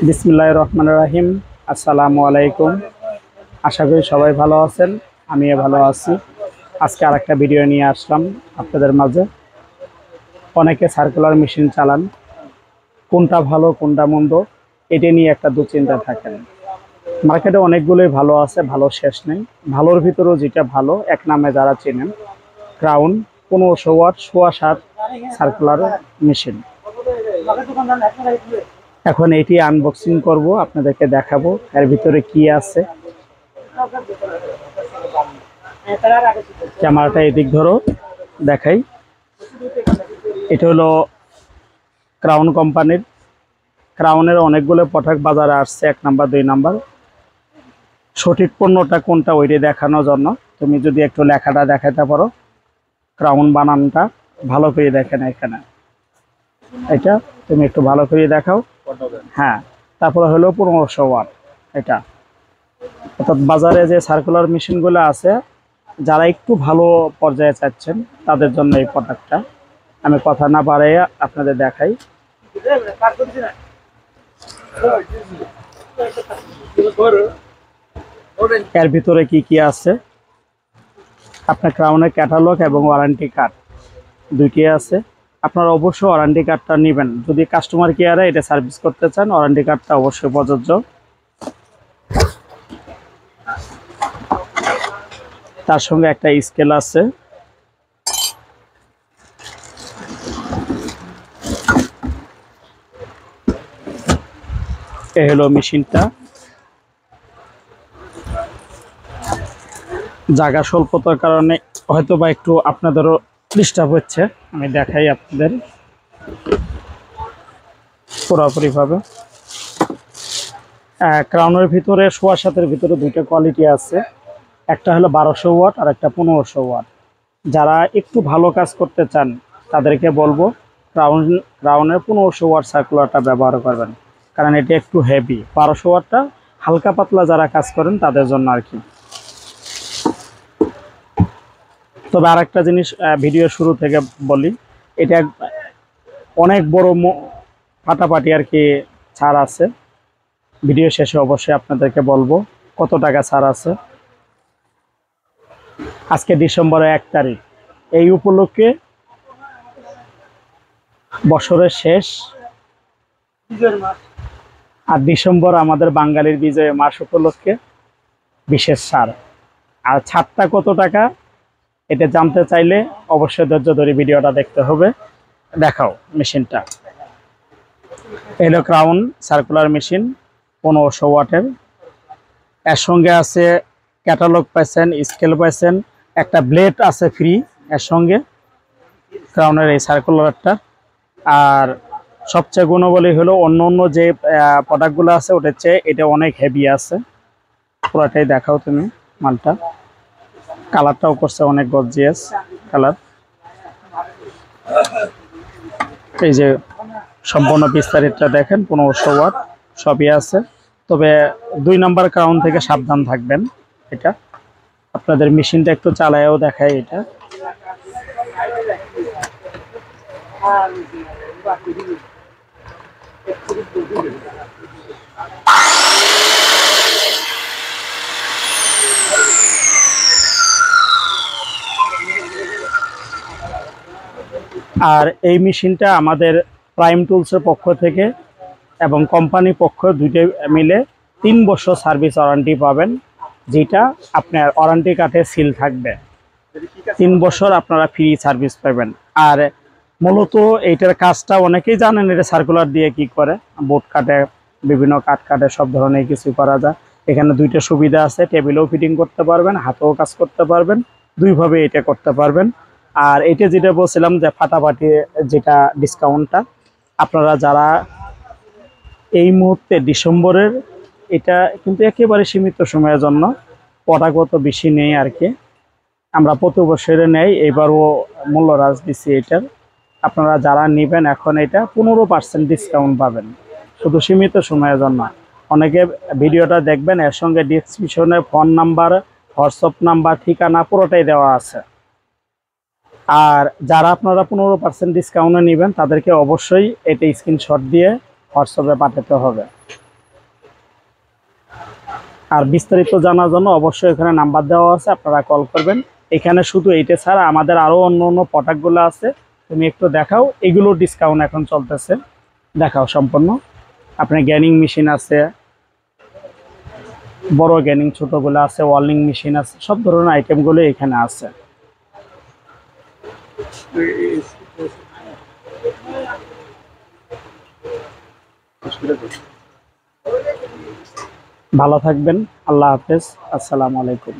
বিসমিল্লাহির রহমানির রহিম। আসসালামু আলাইকুম। আশা করি সবাই ভালো আছেন, আমিও ভালো আছি। আজকে আরেকটা ভিডিও নিয়ে আসলাম আপনাদের মাঝে। অনেকে সার্কুলার মেশিন চালান, কোনটা ভালো কোনটা মন্দ এটা নিয়ে একটা দুশ্চিন্তা থাকেন। মার্কেটে অনেকগুলোই ভালো আছে, ভালো শেষ নেই। ভালোর ভিতরেও যেটা ভালো, এক নামে যারা চেনেন, ক্রাউন 1500 ওয়াট 7.5 সার্কুলার মেশিন। এখন এটি আনবক্সিং করব, আপনাদেরকে দেখাবো এর ভিতরে কি আছে। ক্যামেরাটা এদিক ধরো, দেখাই। এটা হলো ক্রাউন কোম্পানির। ক্রাউনের অনেকগুলো প্রোডাক্ট বাজারে আসছে, 1 নাম্বার 2 নাম্বার। সঠিক পণ্যটা কোনটা ওইটা দেখানোর জন্য তুমি যদি একটু লেখাটা দেখাতে পারো, ক্রাউন বানানটা ভালো করে দেখেন এখানে। এটা তুমি একটু ভালো করে দেখাও। হ্যাঁ, তারপরে হলো 1500 ওয়াট। এটা অর্থাৎ বাজারে যে সার্কুলার মেশিনগুলো আছে, যারা একটু ভালো পর্যায়ে চাচ্ছেন তাদের জন্য এই প্রোডাক্টটা। আমি কথা না বাড়াইয়া আপনাদের দেখাই। এর ভিতরে কি কি আছে, আপনার ক্রাউনের ক্যাটালগ এবং ওয়ারেন্টি কার্ড দুইটি আছে। আপনারা অবশ্যই ওয়ারেন্টি কার্ডটা নেবেন। যদি কাস্টমার কেয়ারে এটা সার্ভিস করতে চান, ওয়ারেন্টি কার্ডটা অবশ্যই প্রযোজ্য। তার সঙ্গে একটা স্কেল আছে। এ হলো মেশিনটা। জায়গা স্বল্পতার কারণে হয়তো বা একটু আপনাদেরও ডিস্টার্ব হচ্ছে, আমি দেখাই আপনাদের পুরোপুরিভাবে। ক্রাউনের ভিতরে 7.5-এর ভিতরে দুইটা কোয়ালিটি আছে, একটা হলো 1200 ওয়াট আর একটা 1500 ওয়াট। যারা একটু ভালো কাজ করতে চান তাদেরকে বলবো ক্রাউনের 1500 ওয়াট সার্কুলারটা ব্যবহার করবেন, কারণ এটা একটু হেভি। 1200 ওয়াটটা হালকা পাতলা যারা কাজ করেন তাদের জন্য আর কি। তবে আর একটা জিনিস ভিডিও শুরু থেকে বলি, এটা অনেক বড় ফাটাফাটি আর কি ছাড় আছে। ভিডিও শেষে অবশ্যই আপনাদেরকে বলবো কত টাকা ছাড় আছে। আজকে ডিসেম্বরের 1 তারিখ, এই উপলক্ষে বছরের শেষ আর ডিসেম্বর আমাদের বাঙালির বিজয় মাস উপলক্ষে বিশেষ ছাড়। আর ছাড়টা কত টাকা এটা জানতে চাইলে অবশ্যই ধৈর্য ধরে ভিডিওটা দেখতে হবে। দেখাও মেশিনটা। এলো ক্রাউন সার্কুলার মেশিন 1500 ওয়াটের। এর সঙ্গে আছে ক্যাটালগ পাইছেন, স্কেল পাইছেন, একটা ব্লেড আছে ফ্রি এর সঙ্গে ক্রাউনের এই সার্কুলারটা। আর সবচেয়ে গুণবলী হলো অন্য অন্য যে প্রোডাক্টগুলো আছে ওটার চেয়ে এটা অনেক হেভি আছে। পুরোটাই দেখাও তুমি মালটা। কালারটাও করছে অনেক গর্জিয়াস কালার। এই যে সম্পূর্ণ বিস্তারিতটা দেখেন, 1500 ওয়াট সবই আছে। তবে 2 নাম্বার ক্রাউন থেকে সাবধান থাকবেন। এটা আপনাদের মেশিনটা একটু চালায়ও দেখায় এটা। আর এই মেশিনটা আমাদের প্রাইম টুলসের পক্ষ থেকে এবং কোম্পানি পক্ষ দুইটাই মিলে 3 বছর সার্ভিস ওয়ারেন্টি পাবেন, যেটা আপনার ওয়ারেন্টি কার্ডে সিল থাকবে। 3 বছর আপনারা ফ্রি সার্ভিস পাবেন। আর মূলত এইটার কাজটা অনেকেই জানেন, এটা সার্কুলার দিয়ে কি করে, বোর্ড কাটে, বিভিন্ন কাঠ কাটে, সব ধরনের কিছু করা যায়। এখানে দুইটা সুবিধা আছে, টেবিলেও ফিটিং করতে পারবেন, হাতেও কাজ করতে পারবেন, দুইভাবে এটা করতে পারবেন। আর এটা যেটা বলছিলাম যে ফাটাফাটি যেটা ডিসকাউন্টটা, আপনারা যারা এই মুহূর্তে ডিসেম্বরের, এটা কিন্তু একেবারে সীমিত সময়ের জন্য, পটাগত বেশি নেই আর কি। আমরা প্রতি বছরে নেই, এবারও মূল্যহ্রাস দিচ্ছি এটার। আপনারা যারা নেবেন এখন এটা 15% ডিসকাউন্ট পাবেন, শুধু সীমিত সময়ের জন্য। অনেকে ভিডিওটা দেখবেন, এর সঙ্গে ডিসক্রিপশনে ফোন নাম্বার, হোয়াটসঅ্যাপ নাম্বার, ঠিকানা পুরোটাই দেওয়া আছে। আর যারা আপনারা 15% ডিসকাউন্টে নেবেন তাদেরকে অবশ্যই এটা স্ক্রিনশট দিয়ে হোয়াটসঅ্যাপে পাঠাতে হবে। আর বিস্তারিত জানার জন্য অবশ্যই এখানে নাম্বার দেওয়া আছে, আপনারা কল করবেন। এখানে শুধু এইটা ছাড়া আমাদের আরও অন্য অন্য প্রোডাক্টগুলো আছে, তুমি একটু দেখাও। এগুলো ডিসকাউন্ট এখন চলতেছে, দেখাও সম্পূর্ণ। আপনার গ্যানিং মেশিন আছে, বড় গ্যানিং ছোটগুলো আছে, ওয়ার্লিং মেশিন আছে, সব ধরনের আইটেমগুলো এখানে আছে। ভালো থাকবেন, আল্লাহ হাফেজ, আসসালামু আলাইকুম।